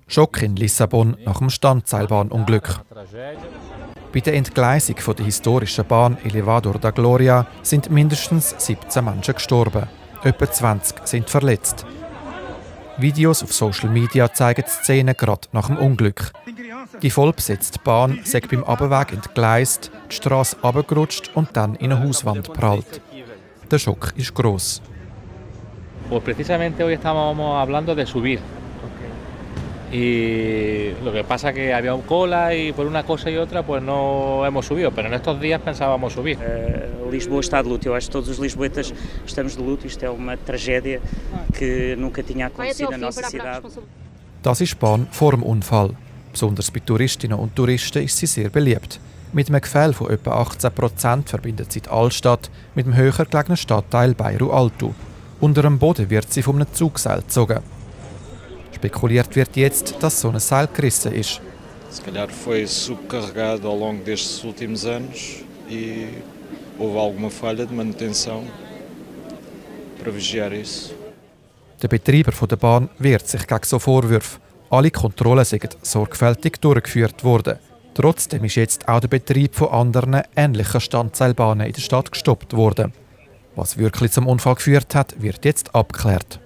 Schock in Lissabon nach dem Standseilbahnunglück. Bei der Entgleisung der historischen Bahn Elevador da Gloria sind mindestens 17 Menschen gestorben. Etwa 20 sind verletzt. Videos auf Social Media zeigen die Szene gerade nach dem Unglück. Die vollbesetzte Bahn sei beim Abweg entgleist, die Strasse runtergerutscht und dann in eine Hauswand prallt. Der Schock ist gross. Pues precisamente hoy estábamos hablando de subir. Y lo que pasa que había cola y por una cosa y otra pues no hemos subido, pero en estos días pensábamos subir. Lisboa está de luto, eu acho que todos os lisboetas estamos de luto, isto é uma tragédia que nunca tinha acontecido na nossa cidade. Das ist die Bahn vor dem Unfall. Besonders bei Touristinnen und Touristen ist sie sehr beliebt. Mit einem Gefälle von etwa 18% verbindet sie die Altstadt mit dem höher gelegenen Stadtteil Bairro Alto. Unter dem Boden wird sie von einem Zugseil gezogen. Spekuliert wird jetzt, dass so ein Seil gerissen ist. Se calhar foi subcarregado ao longo destes últimos anos e houve alguma falha de manutenção para vigiar isso. Der Betreiber der Bahn wehrt sich gegen so Vorwürfe. Alle Kontrollen sind sorgfältig durchgeführt worden. Trotzdem ist jetzt auch der Betrieb von anderen ähnlichen Standseilbahnen in der Stadt gestoppt worden. Was wirklich zum Unfall geführt hat, wird jetzt abgeklärt.